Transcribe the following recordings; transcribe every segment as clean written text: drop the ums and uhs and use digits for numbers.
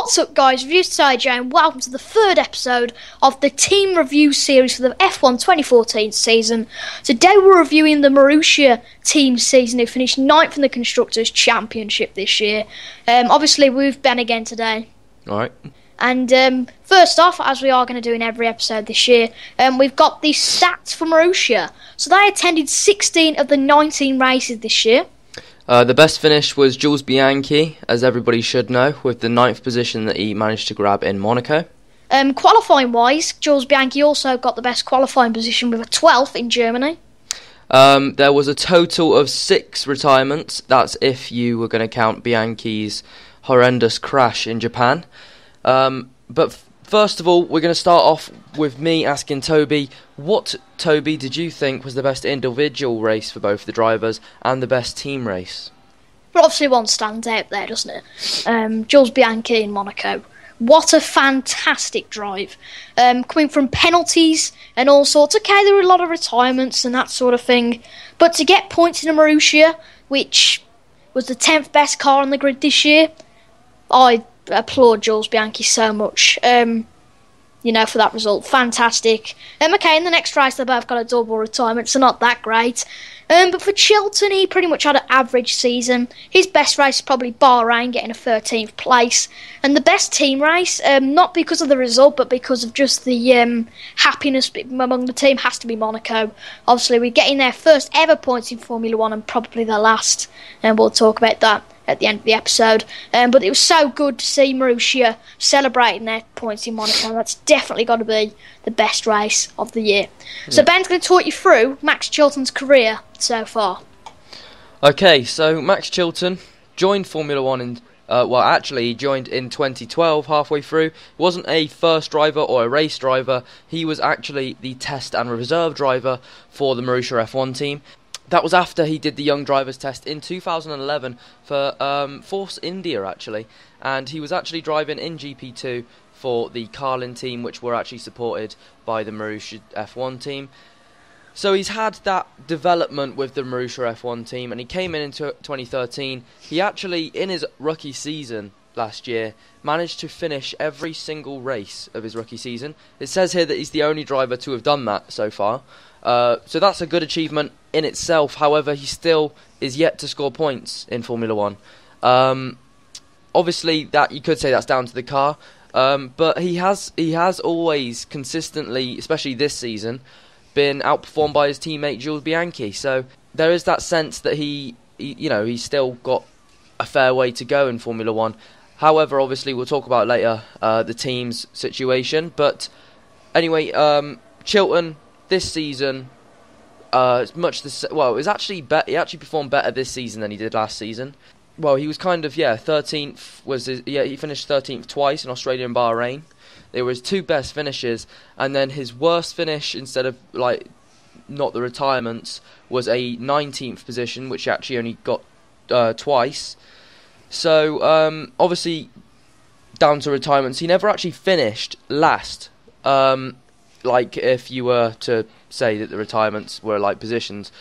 What's up, guys? ReviewTIJ, and welcome to the third episode of the team review series for the F1 2014 season. Today we're reviewing the Marussia team season, who finished 9th in the Constructors' Championship this year. Obviously, we've Ben again today. Alright. And first off, as we are going to do in every episode this year, we've got the stats for Marussia. So they attended 16 of the 19 races this year. The best finish was Jules Bianchi, as everybody should know, with the 9th position that he managed to grab in Monaco. Qualifying-wise, Jules Bianchi also got the best qualifying position with a 12th in Germany. There was a total of 6 retirements. That's if you were going to count Bianchi's horrendous crash in Japan. But first of all, we're going to start off with me asking Toby, what, Toby, did you think was the best individual race for both the drivers and the best team race? Well, obviously one stands out there, doesn't it? Jules Bianchi in Monaco. What a fantastic drive. Coming from penalties and all sorts. Okay, there were a lot of retirements and that sort of thing. But to get points in a Marussia, which was the 10th best car on the grid this year, I applaud Jules Bianchi so much. For that result. Fantastic. Okay, in the next race they both got a double retirement, so not that great. But for Chilton, he pretty much had an average season. His best race is probably Bahrain, getting a 13th place. And the best team race, not because of the result, but because of just the happiness among the team, has to be Monaco. Obviously, we're getting their first ever points in Formula 1 and probably their last. And we'll talk about that at the end of the episode. But it was so good to see Marussia celebrating their points in Monaco. That's definitely got to be the best race of the year. Yeah. So Ben's going to talk you through Max Chilton's career so far. Okay, so Max Chilton joined Formula 1 in... he joined in 2012, halfway through. Wasn't a first driver or a race driver. He was actually the test and reserve driver for the Marussia F1 team. That was after he did the Young Drivers Test in 2011 for Force India, actually. And he was actually driving in GP2 for the Carlin team, which were actually supported by the Marussia F1 team. So he's had that development with the Marussia F1 team, and he came in 2013. He actually, in his rookie season last year, managed to finish every single race of his rookie season. It says here that he's the only driver to have done that so far. So that's a good achievement in itself. However, he still is yet to score points in Formula 1. Obviously, that you could say that's down to the car, but he has always consistently, especially this season, been outperformed by his teammate Jules Bianchi. So there is that sense that he's still got a fair way to go in Formula 1. However, obviously, we'll talk about later the team's situation. But anyway, Chilton this season, it was actually he actually performed better this season than he did last season. Well, he was 13th. He finished 13th twice in Australia and Bahrain. They were his 2 best finishes, and then his worst finish, instead of not the retirements, was a 19th position, which he actually only got twice. So obviously, down to retirements, he never actually finished last. If you were to say that the retirements were positions.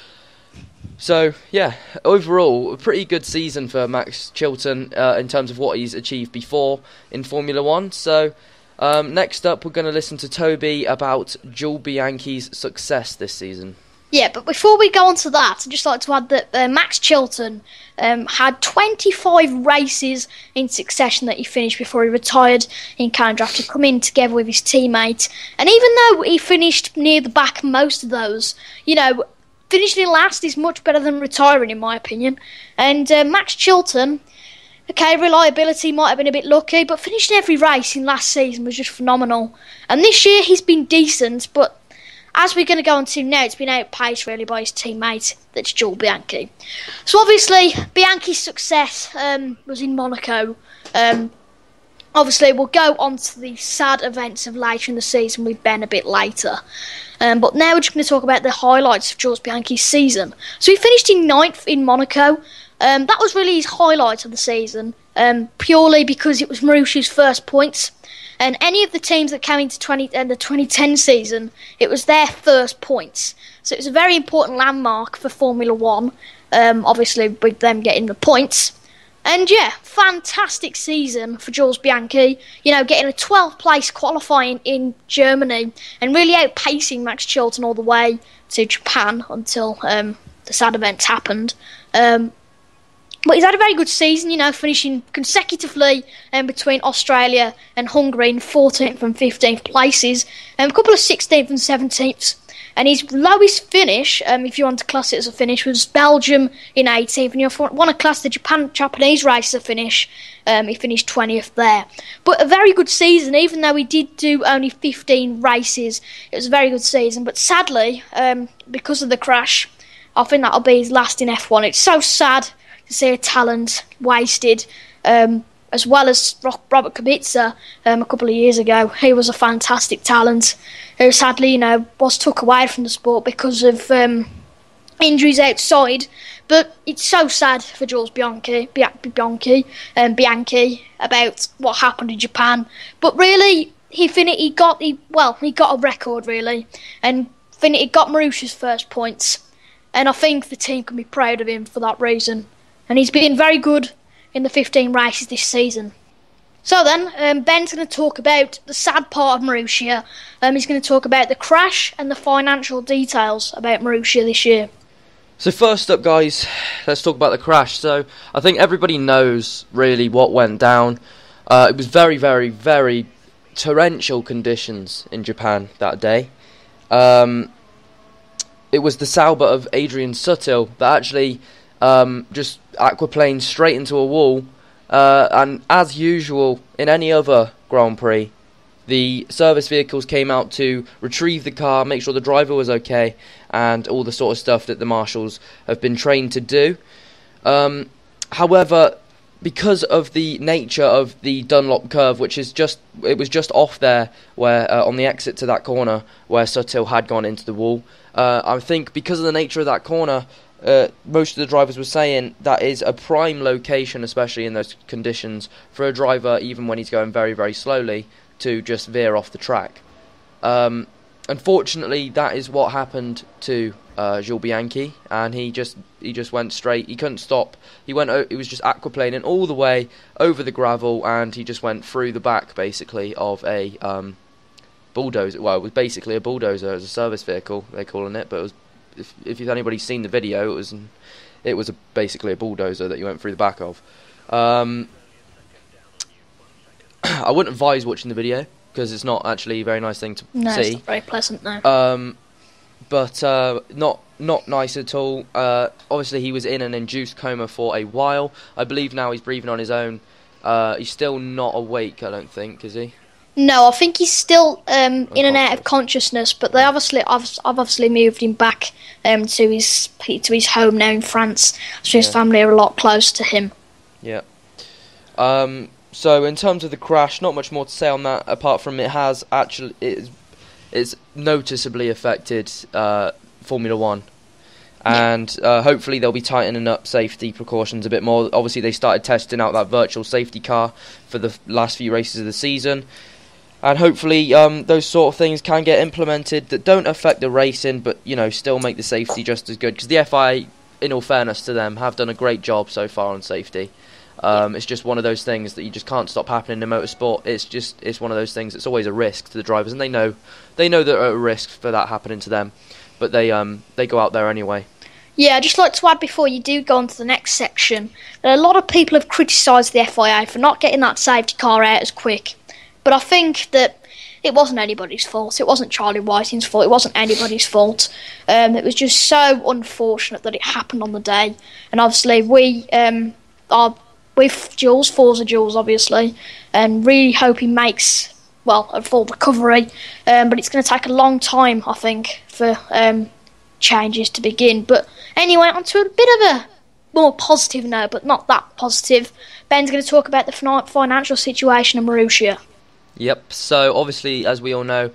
So yeah, overall a pretty good season for Max Chilton in terms of what he's achieved before in Formula 1. So next up, we're going to listen to Toby about Jules Bianchi's success this season. Yeah, but before we go on to that, I'd just like to add that Max Chilton had 25 races in succession that he finished before he retired in Canada after coming together with his teammate. And even though he finished near the back most of those, finishing last is much better than retiring, in my opinion. And Max Chilton, okay, reliability might have been a bit lucky, but finishing every race in last season was just phenomenal. And this year he's been decent, but as we're going to go on to now, it's been outpaced really by his teammate, that's Jules Bianchi. So obviously, Bianchi's success was in Monaco. Obviously, we'll go on to the sad events of later in the season with Ben a bit later. But now we're just going to talk about the highlights of Jules Bianchi's season. So he finished in 9th in Monaco. That was really his highlight of the season, purely because it was Marussia's first points. And any of the teams that came into the 2010 season, it was their first points. So it was a very important landmark for Formula 1, obviously with them getting the points. And yeah, fantastic season for Jules Bianchi. You know, getting a 12th place qualifying in Germany and really outpacing Max Chilton all the way to Japan until the sad events happened. But he's had a very good season, you know, finishing consecutively between Australia and Hungary in 14th and 15th places, a couple of 16th and 17th. And his lowest finish, if you want to class it as a finish, was Belgium in 18th. And if you want to class the Japanese race as a finish, he finished 20th there. But a very good season, even though he did do only 15 races. It was a very good season. But sadly, because of the crash, I think that'll be his last in F1. It's so sad to see a talent wasted, as well as Robert Kubica a couple of years ago. He was a fantastic talent who sadly, you know, was took away from the sport because of injuries outside. But it's so sad for Jules Bianchi about what happened in Japan. But really, he got a record really, and he got Marussia's first points. And I think the team can be proud of him for that reason. And he's been very good in the 15 races this season. So then, Ben's going to talk about the sad part of Marussia. He's going to talk about the crash and the financial details about Marussia this year. So first up, guys, let's talk about the crash. So I think everybody knows really what went down. It was very, very, very torrential conditions in Japan that day. It was the Sauber of Adrian Sutil that actually just aquaplaned straight into a wall. And as usual in any other Grand Prix, the service vehicles came out to retrieve the car, make sure the driver was okay, and all the sort of stuff that the marshals have been trained to do. However, because of the nature of the Dunlop curve, which is it was just off there, where on the exit to that corner where Sutil had gone into the wall, I think because of the nature of that corner, most of the drivers were saying that is a prime location, especially in those conditions, for a driver, even when he's going very, very slowly, to just veer off the track. Unfortunately, that is what happened to Jules Bianchi, and he just went straight. He couldn't stop. He was just aquaplaning all the way over the gravel, and he just went through the back, basically, of a bulldozer. Well, it was basically a bulldozer as a service vehicle, they're calling it, but it was. If anybody's seen the video, it was basically a bulldozer that you went through the back of. I wouldn't advise watching the video because it's not actually a very nice thing to see. No, it's not very pleasant, no. But not nice at all. Obviously, he was in an induced coma for a while. I believe now he's breathing on his own. He's still not awake, I don't think, is he? No, I think he's still in and out of consciousness, but they obviously moved him back to his home now in France, so his family are a lot closer to him. Yeah. So in terms of the crash, not much more to say on that, apart from it's noticeably affected Formula One. And hopefully they'll be tightening up safety precautions a bit more. Obviously they started testing out that virtual safety car for the last few races of the season. And hopefully those sort of things can get implemented that don't affect the racing, but still make the safety just as good. Because the FIA, in all fairness to them, have done a great job so far on safety. It's just one of those things that you just can't stop happening in motorsport. It's one of those things. It's always a risk to the drivers, and they know they're at a risk for that happening to them, but they go out there anyway. Yeah, I'd just like to add before you do go on to the next section that a lot of people have criticised the FIA for not getting that safety car out as quick. But I think that it wasn't anybody's fault. It wasn't Charlie Whiting's fault. It wasn't anybody's fault. It was just so unfortunate that it happened on the day. And obviously we are with Jules, Forza Jules obviously, and really hope he makes, a full recovery. But it's going to take a long time, I think, for changes to begin. But anyway, onto a bit of a more positive note, but not that positive. Ben's going to talk about the financial situation in Marussia. Yep, so obviously, as we all know,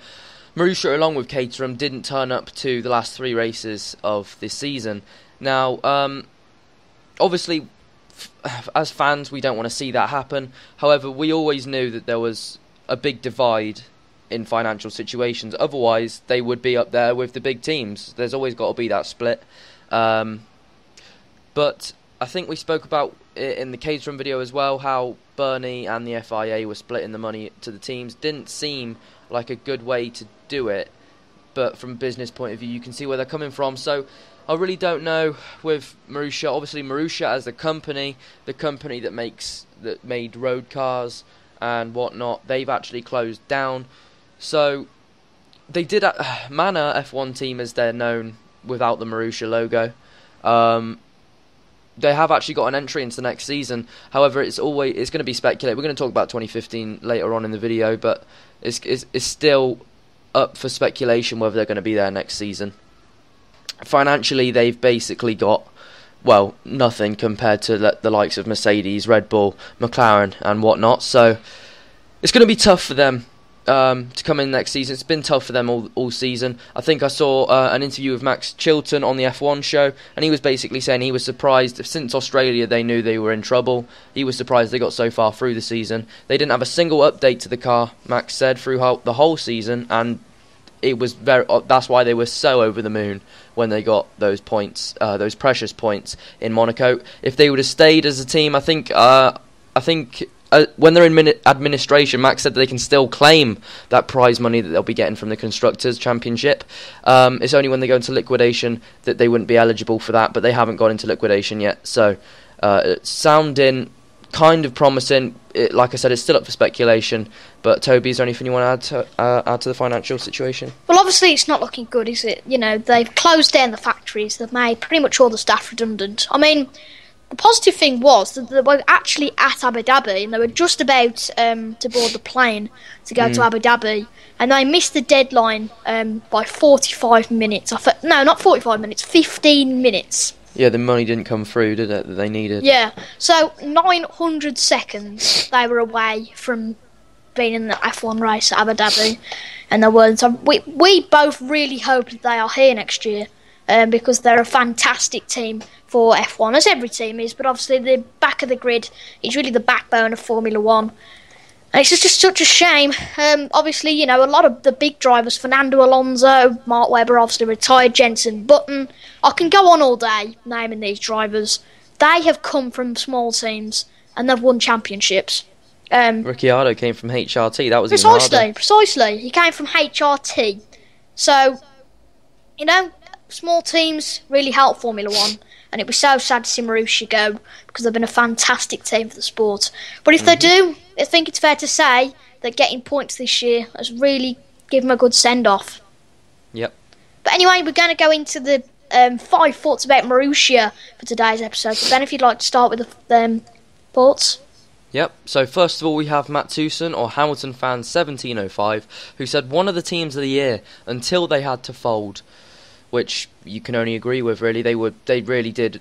Marussia, along with Caterham, didn't turn up to the last 3 races of this season. Now, obviously, as fans, we don't want to see that happen. However, we always knew that there was a big divide in financial situations. Otherwise, they would be up there with the big teams. There's always got to be that split. But I think we spoke about it in the Caterham video as well, how Bernie and the FIA were splitting the money to the teams. Didn't seem like a good way to do it, but from a business point of view, you can see where they're coming from. So I really don't know with Marussia. Obviously, Marussia as the company that made road cars and whatnot, they've actually closed down. So they did Manor F1 team, as they're known, without the Marussia logo. They have actually got an entry into the next season. However, it's going to be speculated. We're going to talk about 2015 later on in the video, but it's still up for speculation whether they're going to be there next season. Financially, they've basically got, well, nothing compared to the likes of Mercedes, Red Bull, McLaren and whatnot. So it's going to be tough for them to come in next season. It's been tough for them all season. I think I saw an interview with Max Chilton on the F1 show, and he was basically saying he was surprised. Since Australia, they knew they were in trouble. He was surprised they got so far through the season. They didn't have a single update to the car, Max said, through the whole season, and it was that's why they were so over the moon when they got those points, those precious points in Monaco. If they would have stayed as a team, I think when they're in administration, Max said that they can still claim that prize money that they'll be getting from the Constructors' Championship. It's only when they go into liquidation that they wouldn't be eligible for that, but they haven't gone into liquidation yet. So it's sounding kind of promising. Like I said, it's still up for speculation. But Toby, is there anything you want to add to the financial situation? Well, obviously it's not looking good, is it? You know, they've closed down the factories. They've made pretty much all the staff redundant. I mean, the positive thing was that they were actually at Abu Dhabi, and they were just about to board the plane to go to Abu Dhabi, and they missed the deadline by 45 minutes. No, not 45 minutes, 15 minutes. Yeah, the money didn't come through, did it, that they needed? Yeah, so 900 seconds they were away from being in the F1 race at Abu Dhabi, and they weren't. So we both really hope that they are here next year, because they're a fantastic team for F1, as every team is, but obviously the back of the grid is really the backbone of Formula 1. And it's just such a shame. Obviously, you know, a lot of the big drivers, Fernando Alonso, Mark Webber, obviously retired, Jenson Button. I can go on all day naming these drivers. They have come from small teams and they've won championships. Ricciardo came from HRT, that was Precisely. He came from HRT. So, you know, small teams really help Formula 1. And it was so sad to see Marussia go, because they've been a fantastic team for the sport. But if they do, I think it's fair to say that getting points this year has really given them a good send-off. Yep. But anyway, we're going to go into the 5 thoughts about Marussia for today's episode. So Ben, if you'd like to start with the thoughts. Yep, so first of all we have Matt Tucson, or Hamilton fan 1705, who said one of the teams of the year until they had to fold. Which you can only agree with, really. They really did.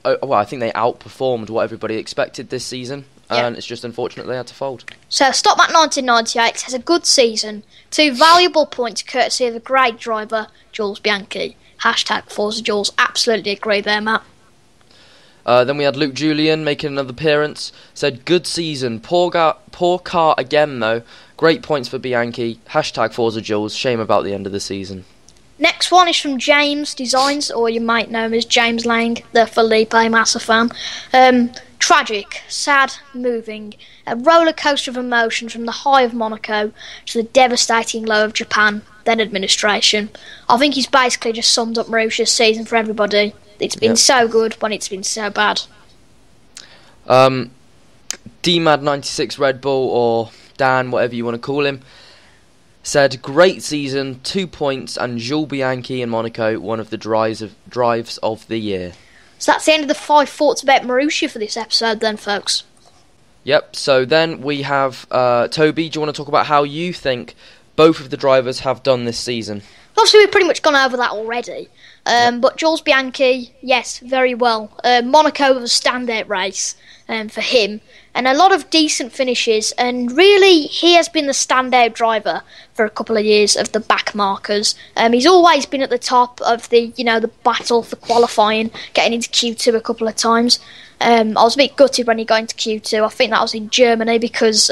Well, I think they outperformed what everybody expected this season, and it's just unfortunate they had to fold. So, Stopmat 1998 has a good season. 2 valuable points courtesy of a great driver, Jules Bianchi. Hashtag Forza Jules. Absolutely agree there, Matt. Then we had Luke Julian making another appearance. Said, good season. Poor car again, though. Great points for Bianchi. Hashtag Forza Jules. Shame about the end of the season. Next one is from James Designs, or you might know him as James Lang, the Felipe Massa fan. Tragic, sad, moving. A roller coaster of emotion from the high of Monaco to the devastating low of Japan, then administration. I think he's basically just summed up Marussia's season for everybody. It's been so good, but it's been so bad. DMAD96 Red Bull, or Dan, whatever you want to call him, said, great season, 2 points, and Jules Bianchi in Monaco, one of the drives of the year. So that's the end of the 5 thoughts about Marussia for this episode then, folks. Yep, so then we have Toby. Do you want to talk about how you think both of the drivers have done this season? Obviously, we've pretty much gone over that already. But Jules Bianchi, yes, very well. Monaco was a standout race for him, and a lot of decent finishes, and really he has been the standout driver for a couple of years of the back markers. He's always been at the top of the battle for qualifying, getting into Q2 a couple of times. I was a bit gutted when he got into Q2. I think that was in Germany, because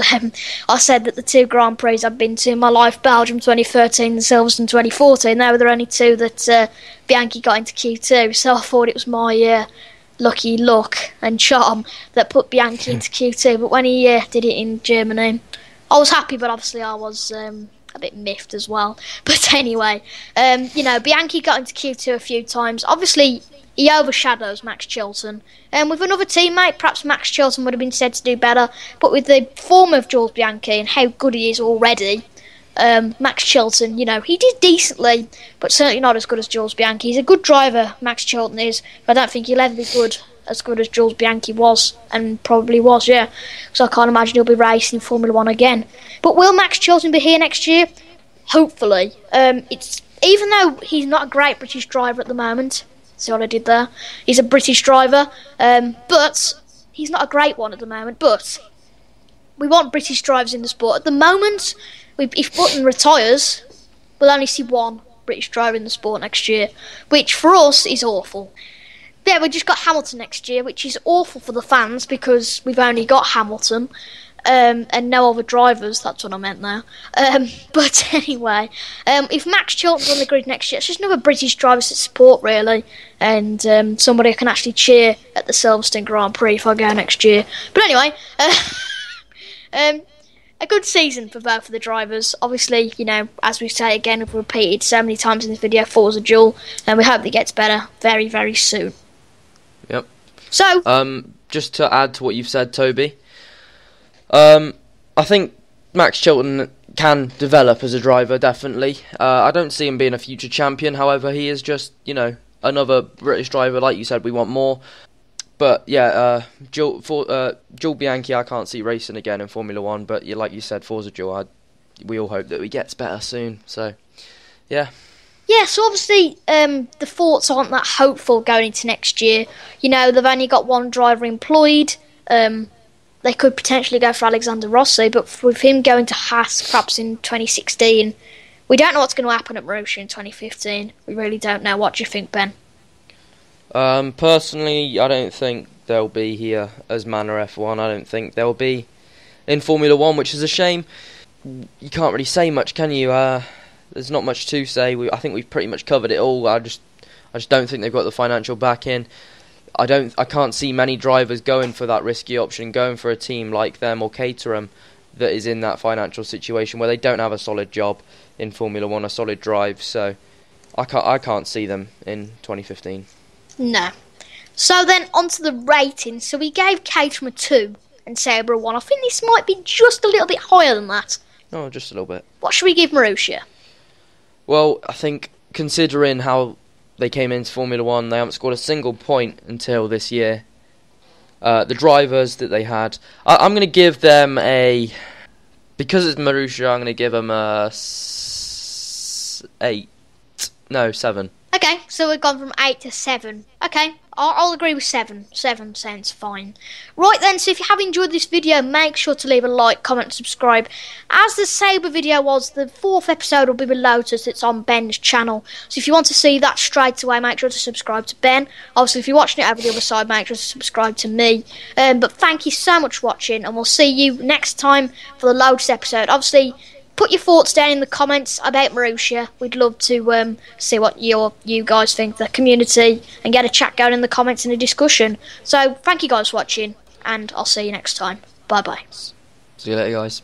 I said that the 2 Grand Prix I've been to in my life, Belgium 2013 and Silverstone 2014, they were the only 2 that Bianchi got into Q2, so I thought it was my lucky luck and charm that put Bianchi into Q2. But when he did it in Germany, I was happy, but obviously I was a bit miffed as well. But anyway, Bianchi got into Q2 a few times. Obviously, he overshadows Max Chilton. With another teammate, perhaps Max Chilton would have been said to do better. But with the form of Jules Bianchi and how good he is already, Max Chilton, he did decently, but certainly not as good as Jules Bianchi. He's a good driver, Max Chilton is, but I don't think he'll ever be as good as Jules Bianchi was, and probably was, yeah. So I can't imagine he'll be racing in Formula 1 again. But will Max Chilton be here next year? Hopefully. Even though he's not a great British driver at the moment, see what I did there? He's a British driver, but he's not a great one at the moment. But we want British drivers in the sport. At the moment, if Button retires, we'll only see one British driver in the sport next year, which for us is awful. Yeah, we just got Hamilton next year, which is awful for the fans because we've only got Hamilton and no other drivers. That's what I meant there. But anyway, if Max Chilton's on the grid next year, it's just another British driver to support, really, and somebody I can actually cheer at the Silverstone Grand Prix if I go next year. But anyway, a good season for both of the drivers. Obviously, as we say again, we've repeated so many times in this video, Forza Jules, and we hope that it gets better very, very soon. Yep. So, just to add to what you've said, Toby, I think Max Chilton can develop as a driver, definitely. I don't see him being a future champion, however, he is just, another British driver. Like you said, we want more. But yeah, Jules Bianchi, I can't see racing again in Formula 1. But like you said, Forza Jules, we all hope that he gets better soon. So, yeah. Yeah, so obviously the thoughts aren't that hopeful going into next year. They've only got one driver employed. They could potentially go for Alexander Rossi, but with him going to Haas perhaps in 2016, we don't know what's going to happen at Marussia in 2015. We really don't know. What do you think, Ben? Personally, I don't think they'll be here as Manor F1. I don't think they'll be in Formula 1, which is a shame. You can't really say much, can you? There's not much to say. I think we've pretty much covered it all. I just don't think they've got the financial backing. I can't see many drivers going for that risky option, going for a team like them or Caterham that is in that financial situation where they don't have a solid job in Formula 1, a solid drive. So I can't see them in 2015. No. So then onto the rating. So we gave Caterham a 2 and Sabre a 1. I think this might be just a little bit higher than that. Oh, just a little bit. What should we give Marussia? Well, I think considering how they came into Formula 1, they haven't scored a single point until this year. The drivers that they had, I'm going to give them because it's Marussia, I'm going to give them a 7. Okay, so we've gone from 8 to 7. Okay, I'll agree with 7. 7 sounds fine. Right then, so if you have enjoyed this video, make sure to leave a like, comment, and subscribe. As the Sabre video was, the 4th episode will be below us. It's on Ben's channel. So if you want to see that straight away, make sure to subscribe to Ben. Obviously, if you're watching it over the other side, make sure to subscribe to me. But thank you so much for watching, and we'll see you next time for the Lotus episode. Obviously, put your thoughts down in the comments about Marussia. We'd love to see what you guys think, the community, and get a chat going in the comments and a discussion. So, thank you guys for watching, and I'll see you next time. Bye-bye. See you later, guys.